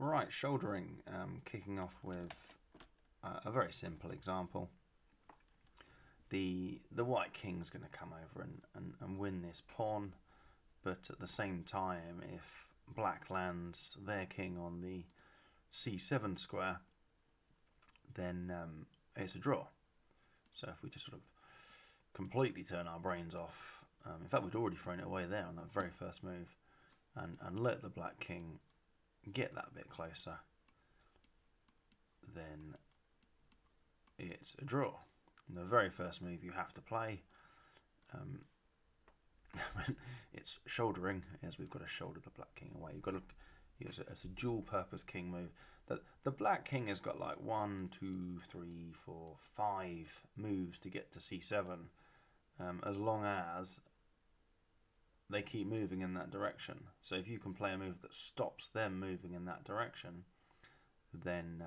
Right, shouldering, kicking off with a very simple example. The white king's going to come over and win this pawn, but at the same time, if black lands their king on the c7 square, then it's a draw. So if we just sort of completely turn our brains off, in fact we'd already thrown it away there on that very first move, and let the black king get that bit closer, then it's a draw. And the very first move you have to play, it's shouldering, as we've got to shoulder the black king away. You've got to, it's a dual purpose king move. The black king has got like 1, 2, 3, 4, 5 moves to get to c7, as long as they keep moving in that direction. So if you can play a move that stops them moving in that direction, then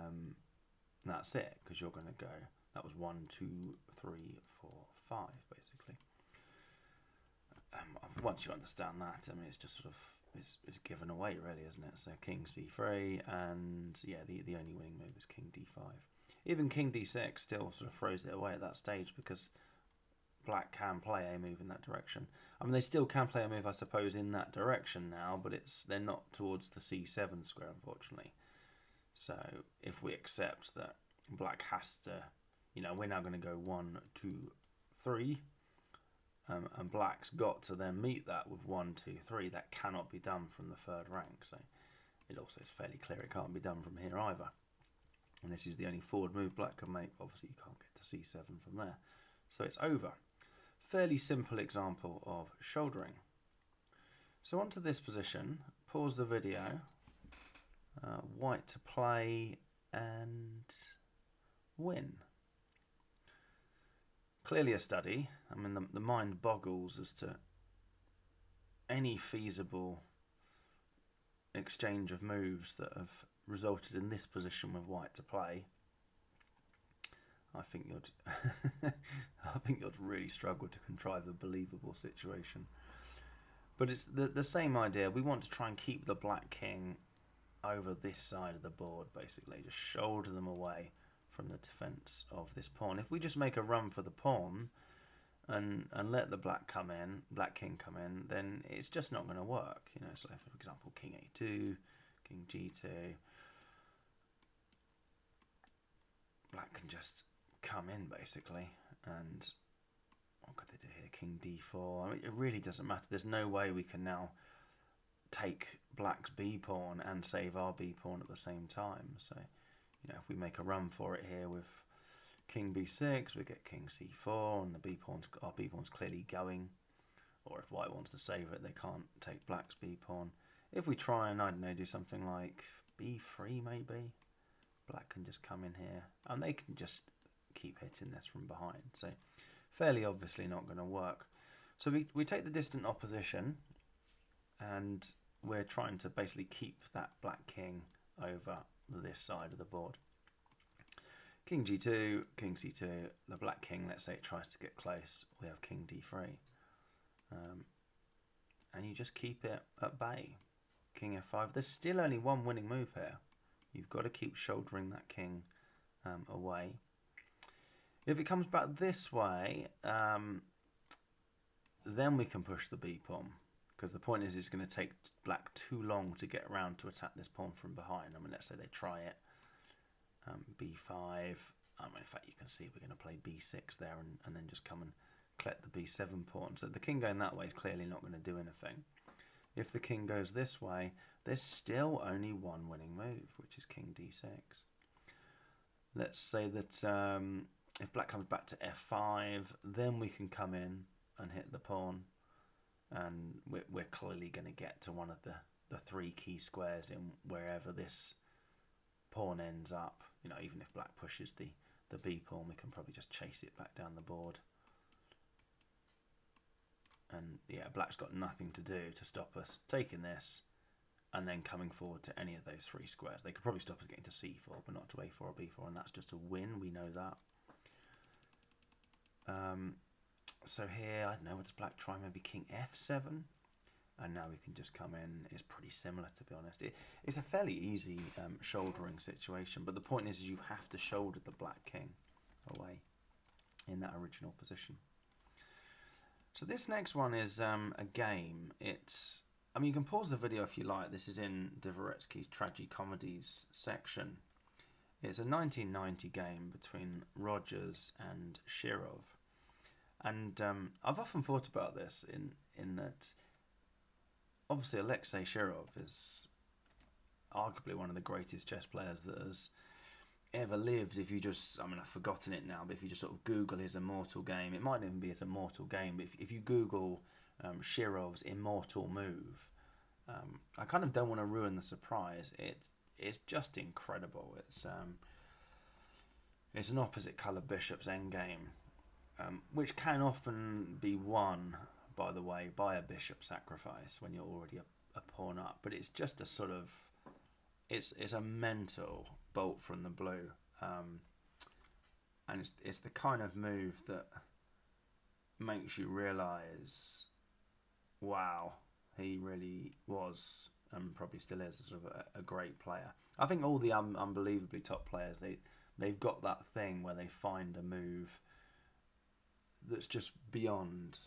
that's it, because you're going to go, that was 1, 2, 3, 4, 5 basically. Once you understand that, I mean, it's just sort of, it's given away really, isn't it? So king c3, and yeah, the only winning move is king d5. Even king d6 still sort of throws it away at that stage, because black can play a move in that direction. I mean, they still can play a move, I suppose, in that direction now, but they're not towards the c7 square, unfortunately. So if we accept that black has to, we're now going to go 1, 2, 3, and black's got to then meet that with 1, 2, 3. That cannot be done from the third rank. So it also is fairly clear it can't be done from here either. And this is the only forward move black can make. Obviously, you can't get to c7 from there. So it's over. Fairly simple example of shouldering. So onto this position. Pause the video. White to play and win. Clearly a study. I mean, the mind boggles as to any feasible exchange of moves that have resulted in this position with white to play. I think you'd really struggle to contrive a believable situation. But it's the same idea. We want to try and keep the black king over this side of the board, basically. Just shoulder them away from the defense of this pawn. If we just make a run for the pawn and let the black king come in, then it's just not going to work. So for example, king a2, king g2, black can just come in basically, and what could they do here? King d4. I mean, it really doesn't matter. There's no way we can now take black's b pawn and save our b pawn at the same time. So if we make a run for it here with king b6, we get king c4, and our b pawn's clearly going. Or if white wants to save it, they can't take black's b pawn. If we try and, I don't know, do something like b3 maybe, black can just come in here, and they can just keep hitting this from behind. So fairly obviously not going to work. So we take the distant opposition, and we're trying to basically keep that black king over this side of the board. King g2, king c2, the black king, let's say it tries to get close, we have king d3. And you just keep it at bay. King f5, there's still only one winning move here. You've got to keep shouldering that king away. If it comes back this way, then we can push the b pawn, because the point is it's going to take black too long to get around to attack this pawn from behind. I mean, let's say they try it. b5. I mean, in fact, you can see we're going to play b6 there, and then just come and collect the b7 pawn. So the king going that way is clearly not going to do anything. If the king goes this way, there's still only one winning move, which is king d6. Let's say that if black comes back to f5, then we can come in and hit the pawn, and we're clearly going to get to one of the 3 key squares in wherever this pawn ends up. Even if black pushes the b pawn, we can probably just chase it back down the board. And yeah, black's got nothing to do to stop us taking this and then coming forward to any of those 3 squares. They could probably stop us getting to c4, but not to a4 or b4, and that's just a win. We know that. So here, I don't know, does black try maybe king f7? and now he can just come in. It's pretty similar, to be honest. It's a fairly easy shouldering situation, but the point is you have to shoulder the black king away in that original position. So this next one is a game. I mean, you can pause the video if you like. This is in Dvoretsky's Tragicomedies section. It's a 1990 game between Rogers and Shirov. And I've often thought about this in that obviously Alexei Shirov is arguably one of the greatest chess players that has ever lived. If you just, I mean, I've forgotten it now, but if you just sort of Google his immortal game, it might even be his immortal game, but if you Google Shirov's immortal move, I kind of don't want to ruin the surprise. It's just incredible. It's an opposite colour bishop's endgame, which can often be won, by the way, by a bishop sacrifice when you're already a pawn up. But it's just a sort of, it's a mental bolt from the blue, and it's the kind of move that makes you realise, wow, he really was and probably still is sort of a great player. I think all the unbelievably top players, they've got that thing where they find a move that's just beyond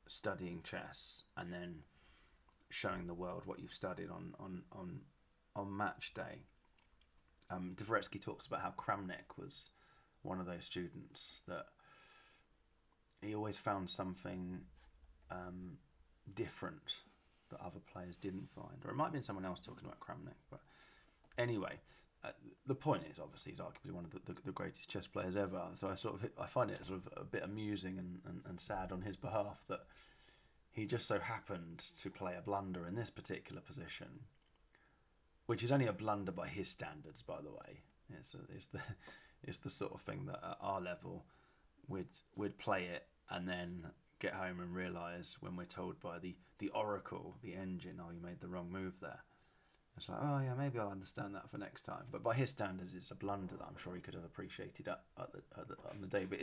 studying chess and then showing the world what you've studied on match day. Dvoretsky talks about how Kramnik was one of those students that he always found something different that other players didn't find, or it might have been someone else talking about Kramnik. But anyway, the point is, obviously, he's arguably one of the greatest chess players ever. So I find it sort of a bit amusing and sad on his behalf that he just so happened to play a blunder in this particular position, which is only a blunder by his standards, by the way. It's the sort of thing that at our level we'd play it and then get home and realise when we're told by the oracle, the engine, oh, you made the wrong move there. It's like, oh yeah, maybe I'll understand that for next time. But by his standards, it's a blunder that I'm sure he could have appreciated on the day. But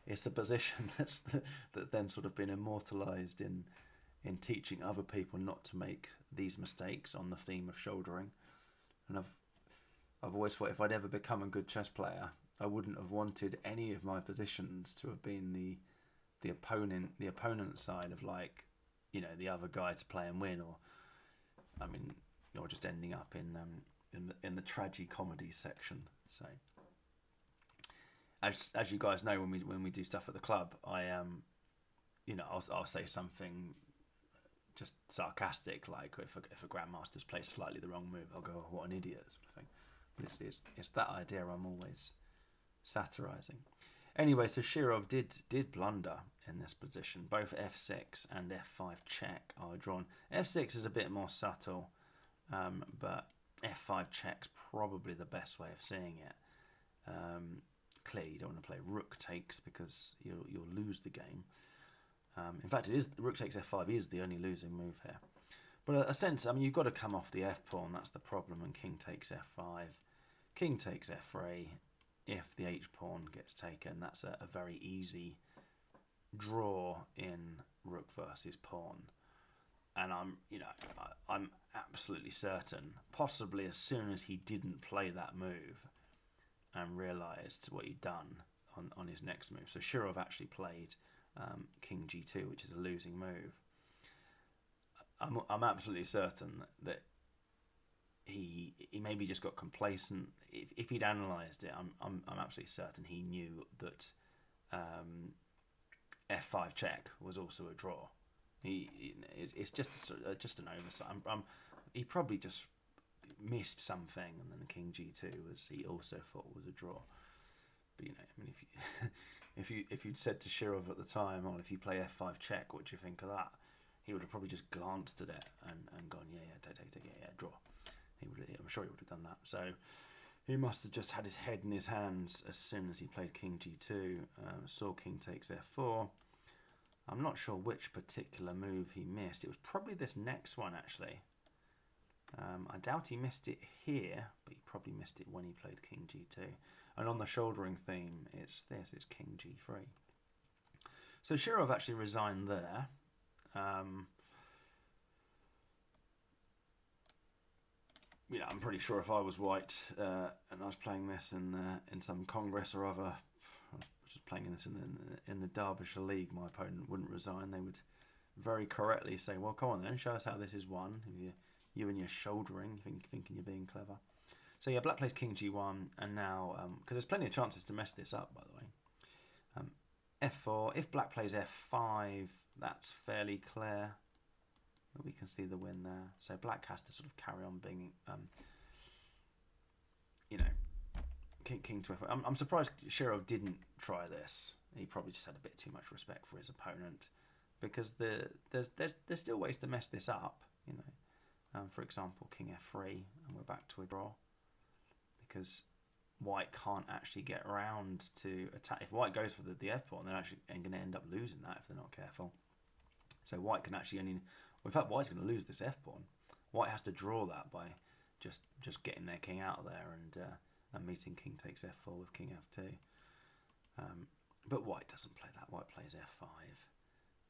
it's the position that's then sort of been immortalised in teaching other people not to make these mistakes on the theme of shouldering. And I've always thought if I'd ever become a good chess player, I wouldn't have wanted any of my positions to have been the opponent's side of, like, you know, the other guy to play and win, or just ending up in the tragicomedy section. So, as you guys know, when we do stuff at the club, I'll say something just sarcastic, like if a grandmaster's played slightly the wrong move, I'll go, oh, what an idiot, sort of thing. But it's that idea I'm always satirising. Anyway, so Shirov did blunder in this position. Both f6 and f5 check are drawn. f6 is a bit more subtle, but f5 check's probably the best way of seeing it. Clearly, you don't want to play rook takes because you'll lose the game. In fact, rook takes f5 is the only losing move here. But a sense, I mean, you've got to come off the f pawn. That's the problem. And king takes f5, king takes f3. If the h pawn gets taken, that's a very easy draw in rook versus pawn. And I'm absolutely certain, possibly as soon as he didn't play that move and realised what he'd done on his next move. So Shirov actually played king g2, which is a losing move. I'm absolutely certain that he maybe just got complacent. If he'd analysed it, I'm absolutely certain he knew that f5 check was also a draw. It's just an oversight. He probably just missed something, and then king g2 he also thought was a draw. But I mean, if you'd said to Shirov at the time, "Oh, if you play f5 check, what do you think of that?" He would have probably just glanced at it and gone, "Yeah, draw." I'm sure he would have done that. So he must have just had his head in his hands as soon as he played king g2. Saw king takes f4. I'm not sure which particular move he missed. It was probably this next one, actually. I doubt he missed it here, but he probably missed it when he played king g2. And on the shouldering theme, it's king g3. So Shirov actually resigned there. you know, I'm pretty sure if I was white and I was playing this in some congress or other, I was just playing this in the Derbyshire League, my opponent wouldn't resign. They would very correctly say, "Well, come on then, show us how this is won." You and your shouldering, thinking you're being clever. So yeah, black plays king g1, and now because there's plenty of chances to mess this up, by the way. F4. If black plays f5, that's fairly clear. We can see the win there. So black has to sort of carry on being, you know, king to f5. I'm surprised Shirov didn't try this. He probably just had a bit too much respect for his opponent, because there's still ways to mess this up. You know, for example, king f3, and we're back to a draw, because white can't actually get around to attack. If white goes for the f pawn, they're actually going to end up losing that if they're not careful. So white can actually only, well, in fact, white's going to lose this f pawn. White has to draw that by just getting their king out of there and meeting king takes f4 with king f2. But white doesn't play that. White plays f5,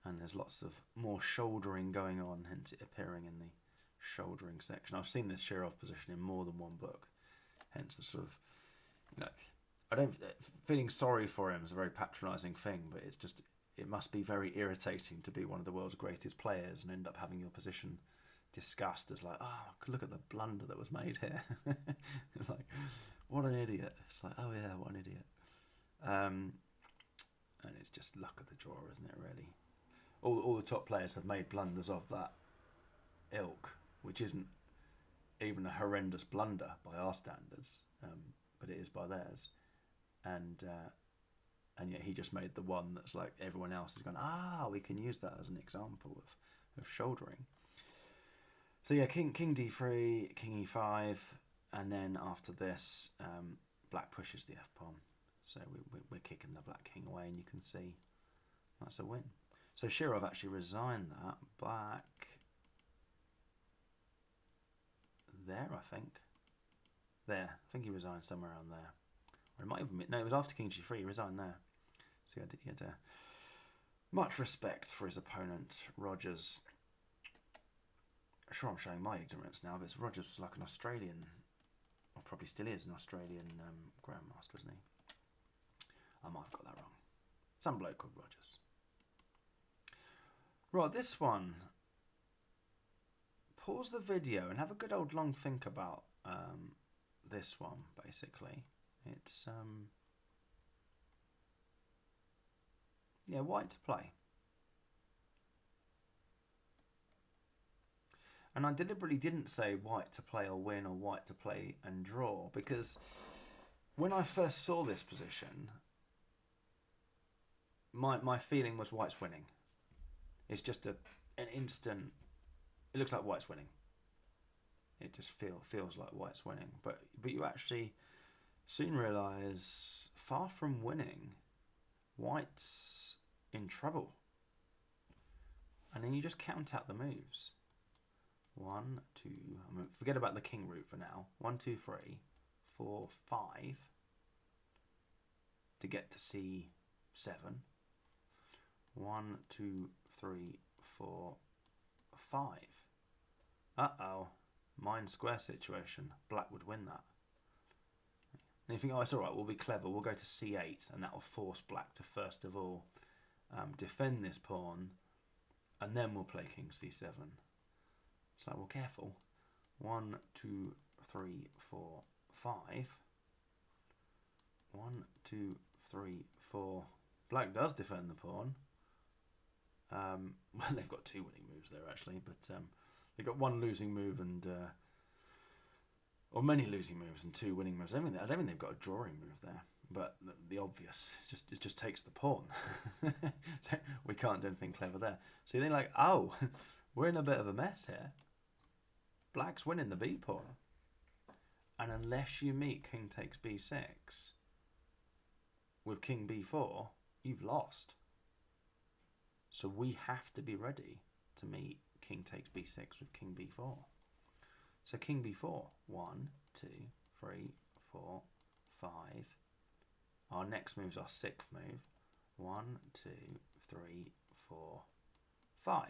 and there's lots of more shouldering going on, hence it appearing in the shouldering section. I've seen this Shirov position in more than one book, hence the sort of, you know, I don't, feeling sorry for him is a very patronising thing, but it's just, it must be very irritating to be one of the world's greatest players and end up having your position discussed as like, oh, look at the blunder that was made here. Like, what an idiot. It's like, oh yeah, what an idiot. And it's just luck of the draw, isn't it, really? All the top players have made blunders of that ilk, which isn't even a horrendous blunder by our standards, but it is by theirs. And yet he just made the one that's like everyone else is going, we can use that as an example of shouldering. So yeah, king d3, king e5, and then after this, black pushes the f pawn. So we're kicking the black king away, and you can see that's a win. So Shirov actually resigned that back there, I think. There, I think he resigned somewhere around there. Or it might even be, no, it was after king g3, he resigned there. So he had much respect for his opponent, Rogers. I'm sure I'm showing my ignorance now, but Rogers was like an Australian, or probably still is an Australian grandmaster, isn't he? I might have got that wrong. Some bloke called Rogers. Right, this one. Pause the video and have a good old long think about this one, basically. It's, yeah, white to play. And I deliberately didn't say white to play or win or white to play and draw, because when I first saw this position, my feeling was white's winning. It's just an instant, it looks like white's winning. It just feels like white's winning. But you actually soon realise, far from winning, white's in trouble. And then you just count out the moves. 1, 2, I'm gonna forget about the king route for now. 1, 2, 3, 4, 5 to get to c7. 1, 2, 3, 4, 5. Uh-oh. Mine square situation. Black would win that. And you think, oh, it's all right, we'll be clever. We'll go to c8, and that will force black to first of all defend this pawn, and then we'll play king c7. It's like, well, careful. 1, 2, 3, 4, 5. 1, 2, 3, 4. Black does defend the pawn. Well, they've got 2 winning moves there, actually, but they've got 1 losing move and or many losing moves and 2 winning moves. I don't think they've got a drawing move there, but the obvious it just takes the pawn. So we can't do anything clever there. So you're like, oh, we're in a bit of a mess here. Black's winning the b pawn, and unless you meet king takes b6 with king b4, you've lost. So we have to be ready to meet king takes b6 with king b4. So king b4, 1, 2, 3, 4, 5. Our next move's our 6th move. 1, 2, 3, 4, 5.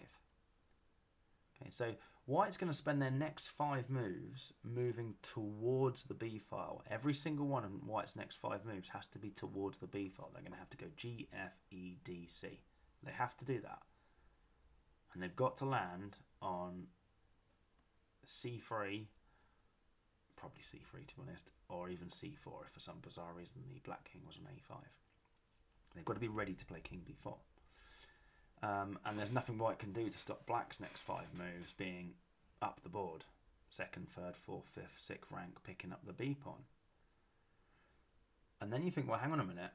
Okay, so White's going to spend their next 5 moves moving towards the B file. Every single one of White's next 5 moves has to be towards the B file. They're going to have to go G, F, E, D, C. They have to do that. And they've got to land on C3, probably C3 to be honest, or even C4 if for some bizarre reason the Black King was on A5. They've got to be ready to play King B4. And there's nothing White can do to stop Black's next 5 moves being up the board. 2nd, 3rd, 4th, 5th, 6th rank, picking up the B pawn. And then you think, well, hang on a minute.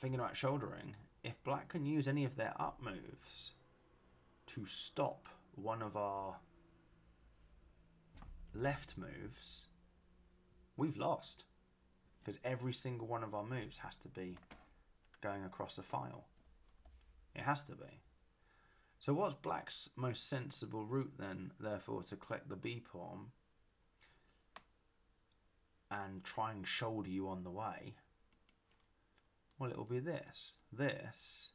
Thinking about shouldering, if Black can use any of their up moves to stop one of our left moves, we've lost. Because every single one of our moves has to be going across a file. It has to be. So what's Black's most sensible route then, therefore, to collect the B pawn and try and shoulder you on the way? Well, it'll be this. This,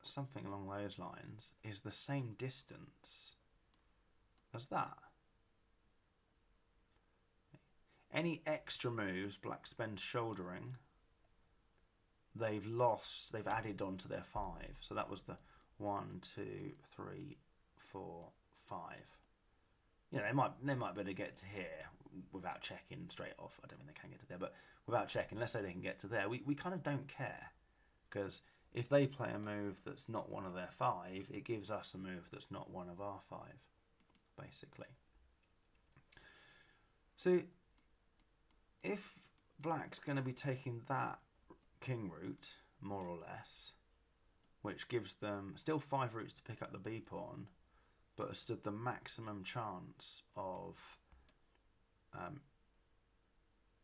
something along those lines, is the same distance as that. Any extra moves Black spends shouldering, they've lost, they've added on to their 5. So that was the 1, 2, 3, 4, 5. You know, they might be able to get to here without checking straight off. I don't think they can get to there, but without checking, let's say they can get to there. We kind of don't care, because if they play a move that's not one of their 5, it gives us a move that's not one of our 5, basically. So if Black's going to be taking that king route, more or less, which gives them still 5 routes to pick up the B pawn, but has stood the maximum chance of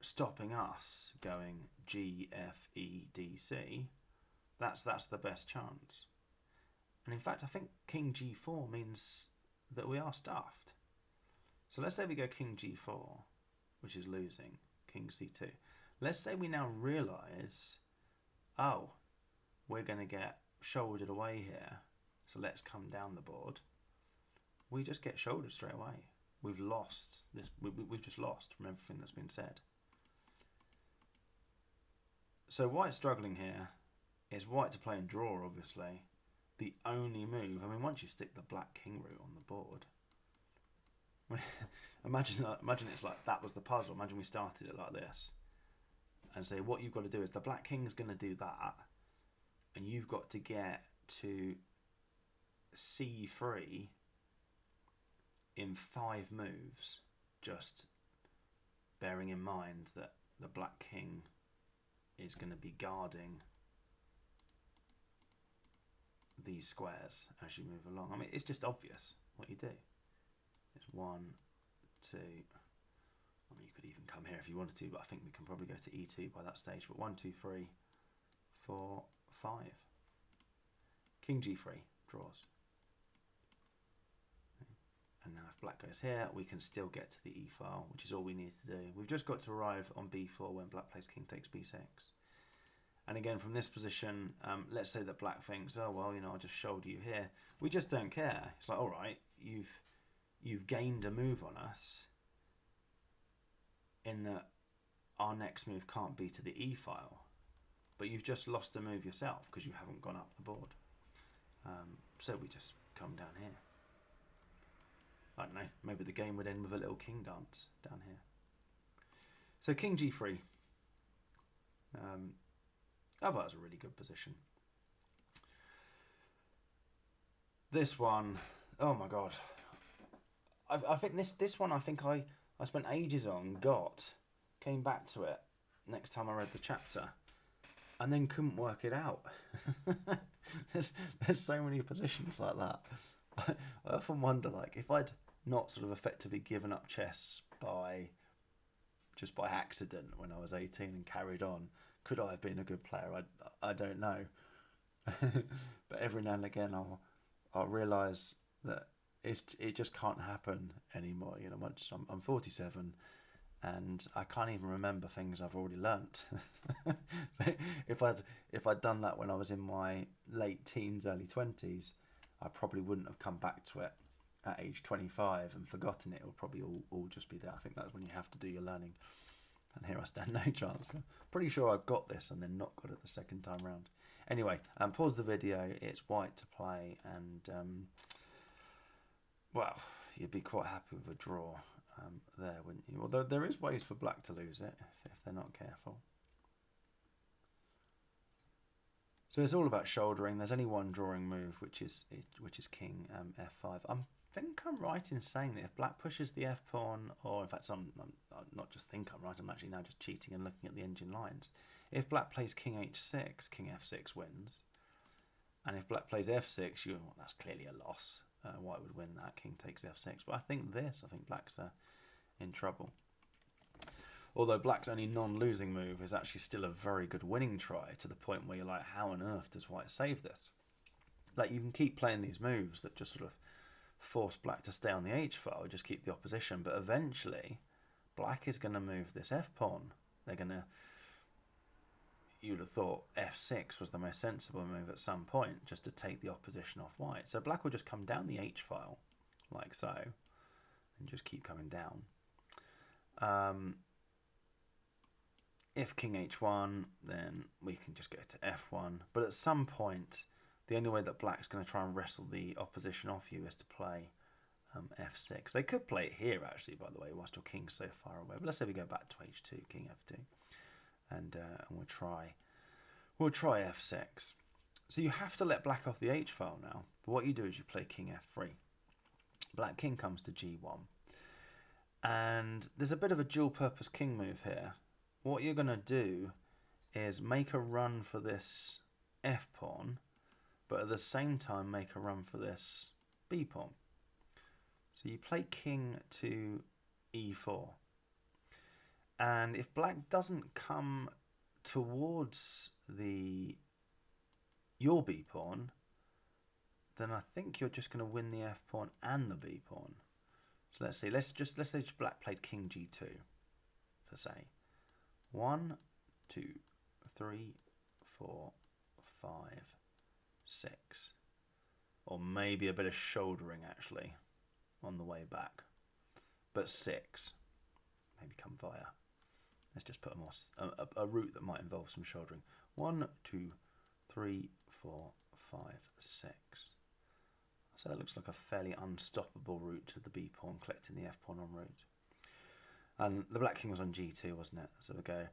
stopping us going G, F, E, D, C. That's the best chance. And in fact, I think King G4 means that we are stuffed. So let's say we go King G4, which is losing, King C2. Let's say we now realise, oh, we're going to get shouldered away here, so let's come down the board. We just get shouldered straight away. We've lost this. We've just lost from everything that's been said. So White's struggling here. Is White to play and draw, obviously. The only move. I mean, once you stick the Black King route on the board, imagine it's like that was the puzzle. Imagine we started it like this. And say what you've got to do is the Black King's going to do that, and you've got to get to C3 in 5 moves, just bearing in mind that the Black King is going to be guarding these squares as you move along. I mean, it's just obvious what you do. It's 1, 2. I mean, you could even come here if you wanted to, but I think we can probably go to E2 by that stage. But 1, 2, 3, 4, 5. King G3 draws. And now if Black goes here, we can still get to the E file, which is all we need to do. We've just got to arrive on B4 when Black plays King takes B6. And again, from this position, let's say that Black thinks, oh, well, you know, I'll just shoulder you here. We just don't care. It's like, all right, you've gained a move on us, in that our next move can't be to the E file, but you've just lost a move yourself because you haven't gone up the board. So we just come down here. I don't know, maybe the game would end with a little king dance down here. So King G3. I thought that was a really good position. This one, oh my god. I think this one, I think I spent ages on, came back to it next time I read the chapter, and then couldn't work it out. there's so many positions like that. I often wonder, like, if I'd not sort of effectively given up chess by accident when I was 18 and carried on, could I have been a good player? I don't know. But every now and again I'll realise that it just can't happen anymore. You know, I'm 47 and I can't even remember things I've already learnt. If I'd done that when I was in my late teens, early 20s, I probably wouldn't have come back to it at age 25 and forgotten it. It will probably all just be there. I think that's when you have to do your learning. And here I stand, no chance. I'm pretty sure I've got this and then not got it the second time round. Anyway, pause the video. It's white to play, and well, you'd be quite happy with a draw there, wouldn't you? Although there is ways for black to lose it if they're not careful. So it's all about shouldering. There's only one drawing move, which is king f5. I think I'm right in saying that if black pushes the f pawn, or in fact, I'm not just think I'm right. I'm actually now just cheating and looking at the engine lines. If black plays king h6, king f6 wins, and if black plays f6, well, that's clearly a loss. White would win that. King takes f6. But I think black's in trouble. Although black's only non-losing move is actually still a very good winning try, to the point where you're like, how on earth does white save this? Like, you can keep playing these moves that just sort of force black to stay on the h-file, just keep the opposition, but eventually black is going to move this f-pawn. They're going to... You'd have thought f6 was the most sensible move at some point, just to take the opposition off white. So black will just come down the h-file, like so, and just keep coming down. If king h1, then we can just go to f1. But at some point, the only way that black's going to try and wrestle the opposition off you is to play f6. They could play it here, actually, by the way, whilst your king's so far away. But let's say we go back to h2, king f2. And we'll try f6. So you have to let black off the h-file now. But what you do is you play king f3. Black king comes to g1. And there's a bit of a dual-purpose king move here. What you're going to do is make a run for this f-pawn, but at the same time make a run for this b-pawn. So you play king to e4. And if black doesn't come towards your b-pawn, then I think you're just going to win the f-pawn and the b-pawn. So let's see. Let's say black played king g2, for say. 1, 2, 3, 4, 5, 6. Or maybe a bit of shouldering, actually, on the way back. But 6. Maybe come via. Let's just put a route that might involve some shouldering. 1, 2, 3, 4, 5, 6. So that looks like a fairly unstoppable route to the b-pawn, collecting the f-pawn en route. And the black king was on g2, wasn't it? So we go...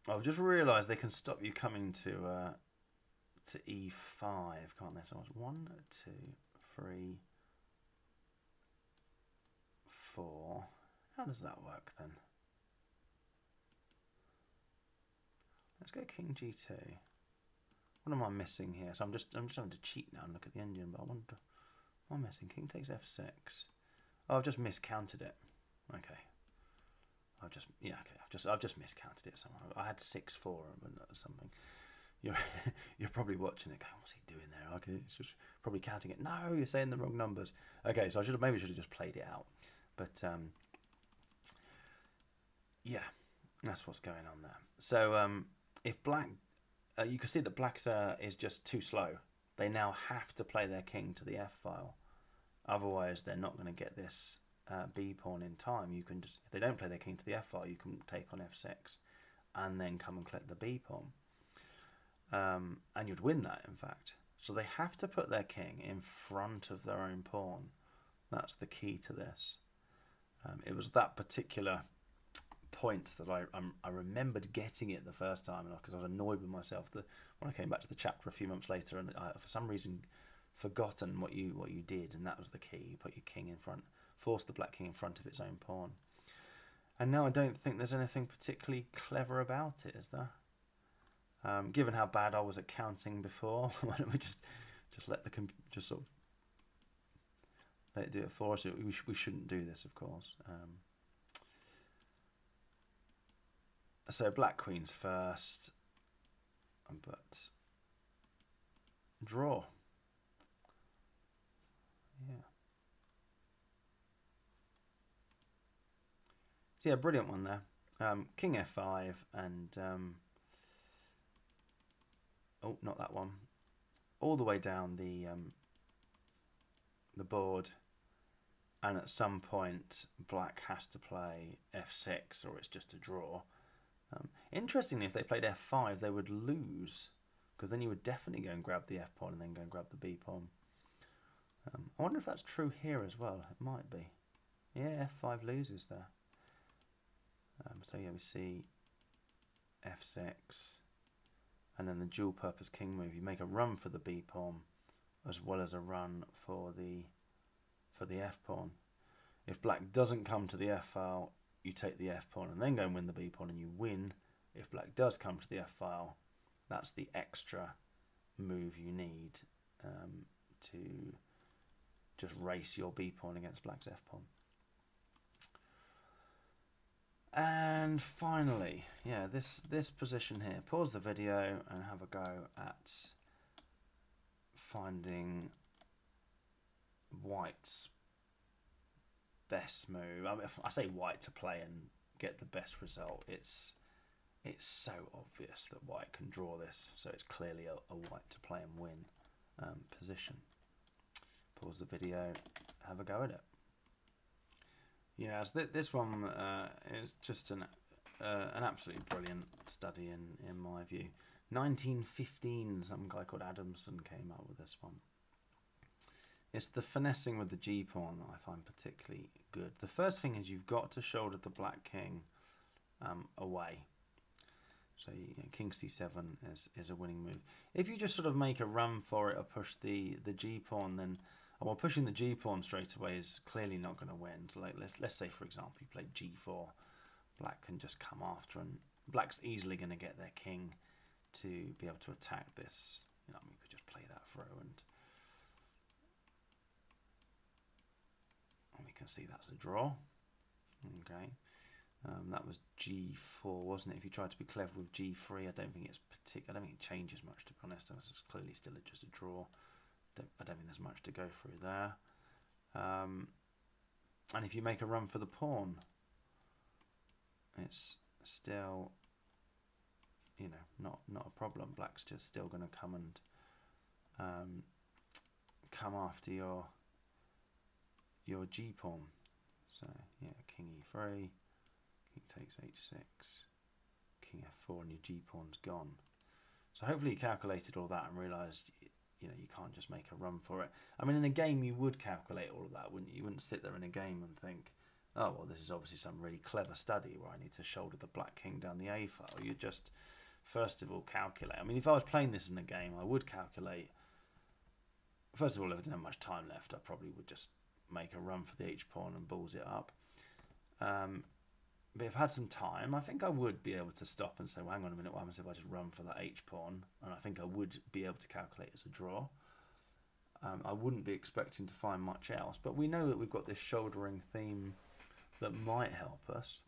I've just realised they can stop you coming to e5, can't they? So it's 1, 2, 3, 4. How does that work then? Let's go king g2. What am I missing here? So I'm just having to cheat now and look at the engine, but I wonder... What am I missing? King takes f6. Oh, I've just miscounted it. Okay. I've just miscounted it somehow. I had 6-4 or something. You're probably watching it going, what's he doing there? Okay, it's just probably counting it. No, you're saying the wrong numbers. Okay, so maybe I should have just played it out. But yeah, that's what's going on there. So if black, you can see that black's is just too slow. They now have to play their king to the f-file. Otherwise, they're not going to get this b-pawn in time. You can just, if they don't play their king to the f-file, you can take on f6 and then come and collect the b-pawn. And you'd win that, in fact. So they have to put their king in front of their own pawn. That's the key to this. It was that particular point that I remembered getting it the first time, because I was annoyed with myself when I came back to the chapter a few months later, and I, for some reason, forgotten what you did, and that was the key. You put your king in front, force the black king in front of its own pawn. And now I don't think there's anything particularly clever about it, is there? Given how bad I was at counting before, why don't we just let the just sort of let it do it for us? We shouldn't do this, of course. So black queen's first, but draw. Yeah. So yeah, brilliant one there. King f5 and oh, not that one, all the way down the board, and at some point black has to play f6 or it's just a draw. Interestingly, if they played f5, they would lose, because then you would definitely go and grab the f pawn and then go and grab the b pawn. I wonder if that's true here as well. It might be. Yeah, f5 loses there. So yeah, we see f6, and then the dual purpose king move. You make a run for the b pawn as well as a run for the f pawn. If black doesn't come to the f file, you take the f pawn and then go and win the b pawn and you win. If black does come to the f file, that's the extra move you need to just race your b pawn against black's f pawn. And finally, yeah, this position here. Pause the video and have a go at finding white's best move. I mean, I say white to play and get the best result. It's so obvious that white can draw this, so it's clearly a white to play and win position. Pause the video, have a go at it. Yeah, so this one is just an absolutely brilliant study in my view. 1915, some guy called Adamson came up with this one. It's the finessing with the G pawn that I find particularly good. The first thing is you've got to shoulder the black king away. So king c7 is a winning move. If you just sort of make a run for it or push the G pawn, then well, pushing the G pawn straight away is clearly not going to win. So like let's say for example you play G4, black can just come after, and black's easily going to get their king to be able to attack this. You know, we could just play that through, and we can see that's a draw. Okay, that was G4, wasn't it? If you tried to be clever with G3, I don't think it's I don't think it changes much, to be honest. That's clearly still just a draw. I don't think there's much to go through there. And if you make a run for the pawn, it's still, you know, not a problem. Black's just still going to come and come after your G pawn. So yeah, king e3, king takes h6, king f4, and your G pawn's gone. So hopefully you calculated all that and realised, you know, you can't just make a run for it. I mean, in a game you would calculate all of that, wouldn't you? You wouldn't sit there in a game and think, oh, well, this is obviously some really clever study where I need to shoulder the black king down the A file. You just, first of all, calculate. I mean, if I was playing this in a game, I would calculate. First of all, if I didn't have much time left, I probably would just make a run for the H pawn and balls it up. But if I had some time, I think I would be able to stop and say, well, hang on a minute, what happens if I just run for that H pawn? And I think I would be able to calculate as a draw. I wouldn't be expecting to find much else, but we know that we've got this shouldering theme that might help us.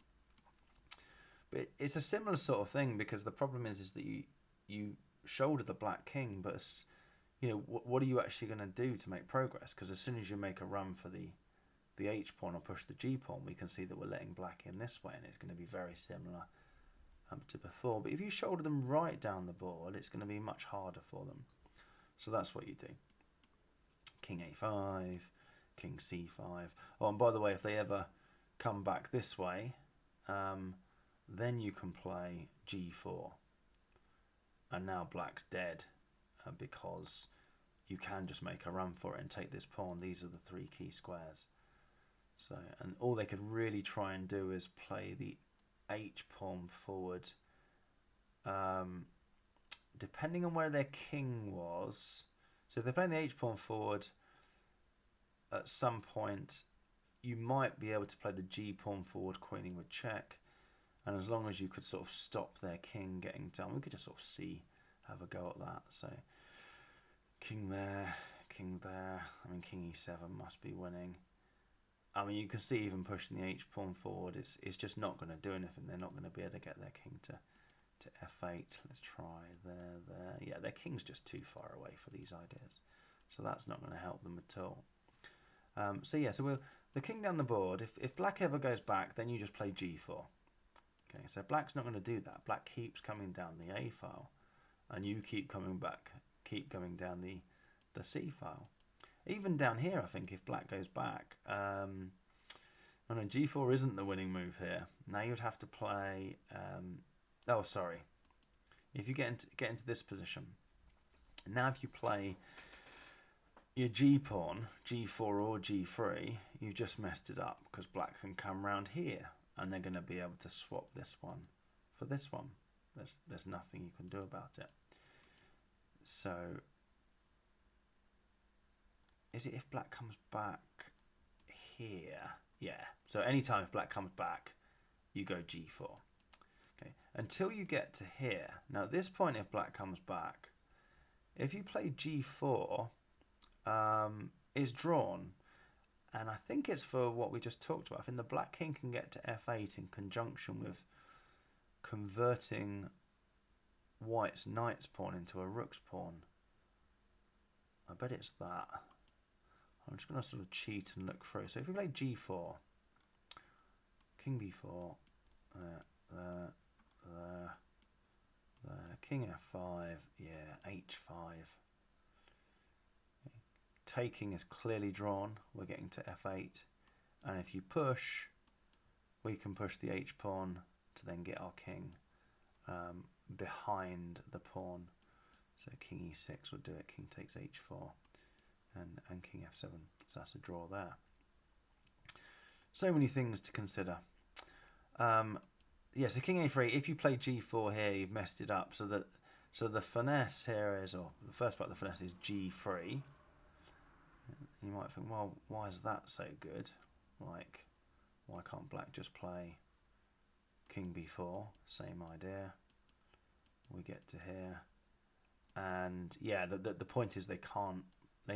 But it's a similar sort of thing, because the problem is that you shoulder the black king, but you know, what are you actually going to do to make progress? Because as soon as you make a run for the H pawn or push the G pawn, we can see that we're letting black in this way, and it's going to be very similar to before. But if you shoulder them right down the board, it's going to be much harder for them. So that's what you do. King a5, king c5. Oh, and by the way, if they ever come back this way, then you can play g4. And now black's dead, because you can just make a run for it and take this pawn. These are the three key squares. So, and all they could really try and do is play the H pawn forward. Depending on where their king was. So if they're playing the H pawn forward, at some point you might be able to play the G pawn forward, queening with check. And as long as you could sort of stop their king getting done, we could just sort of have a go at that. So king there, king there. I mean, king e7 must be winning. I mean, you can see even pushing the H pawn forward is just not going to do anything. They're not going to be able to get their king to f8. Let's try there. Yeah, their king's just too far away for these ideas. So that's not going to help them at all. So yeah, so the king down the board. If black ever goes back, then you just play g4. Okay, so black's not going to do that. Black keeps coming down the A file. and you keep coming back, keep going down the c file. Even down here, I think if black goes back, oh no, g4 isn't the winning move here. Now you'd have to play. Oh, sorry. If you get into this position, now if you play your g pawn, g4 or g3, you've just messed it up because black can come round here, and they're going to be able to swap this one for this one. There's nothing you can do about it. So, is it if black comes back here? Yeah. So anytime if black comes back, you go g4. Okay. Until you get to here. Now at this point, if black comes back, if you play g4, it's drawn. And I think it's for what we just talked about. I think the black king can get to f8 in conjunction with converting white's knight's pawn into a rook's pawn. I bet it's that. I'm just going to sort of cheat and look through. So if we play g4, king b4, king f5, yeah, h5. Okay. Taking is clearly drawn. We're getting to f8. And if you push, we can push the h pawn to then get our king behind the pawn. So king e6 would do it. King takes h4 and king f7. So that's a draw there. So many things to consider. Yeah, so king a3. If you play g4 here, you've messed it up. So the finesse here is, or the first part of the finesse is g3. You might think, well, why is that so good? Like, why can't black just play king b4? Same idea. We get to here, and yeah, the point is they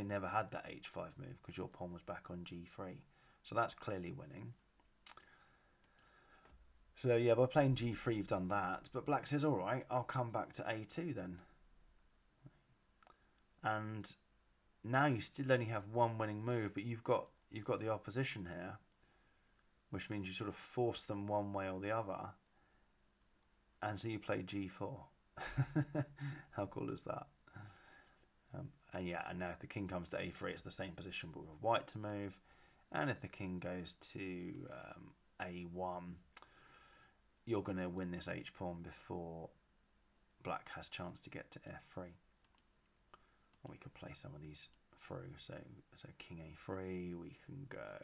never had that h5 move because your pawn was back on g3, so that's clearly winning. So yeah, by playing g3 you've done that, but black says, all right, I'll come back to a2 then, and now you still only have one winning move, but you've got the opposition here, which means you sort of force them one way or the other, and so you play g4. How cool is that? And yeah, and now if the king comes to a3, it's the same position but with white to move, and if the king goes to a1, you're going to win this h pawn before black has chance to get to f3. Or we could play some of these through. So king a3, we can go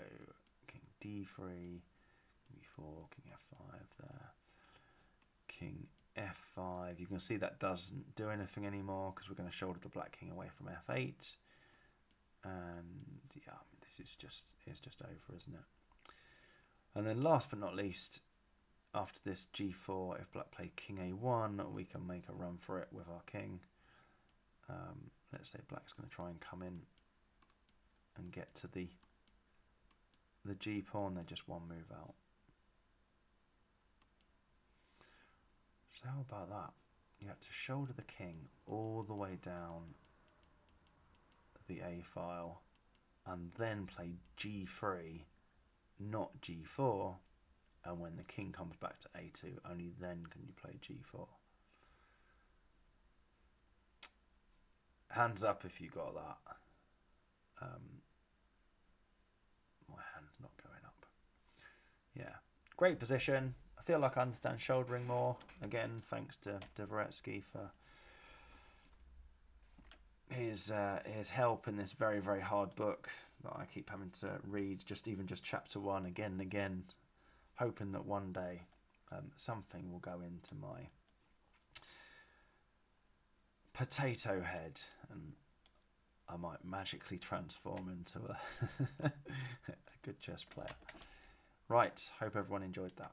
king d3, b4, king f5 there, king f5. You can see that doesn't do anything anymore because we're going to shoulder the black king away from f8. And yeah, this is just over, isn't it? And then last but not least, after this g4, if black play king a1, we can make a run for it with our king. Let's say black's going to try and come in and get to the g pawn. They're just one move out. So how about that? You have to shoulder the king all the way down the a file and then play g3, not g4, and when the king comes back to a2, only then can you play g4. Hands up if you got that. My hand's not going up. Yeah, great position. I feel like I understand shouldering more. Again, thanks to Dvoretsky for his help in this very, very hard book that I keep having to read, even just chapter 1 again and again, hoping that one day something will go into my potato head and I might magically transform into a good chess player. Right, hope everyone enjoyed that.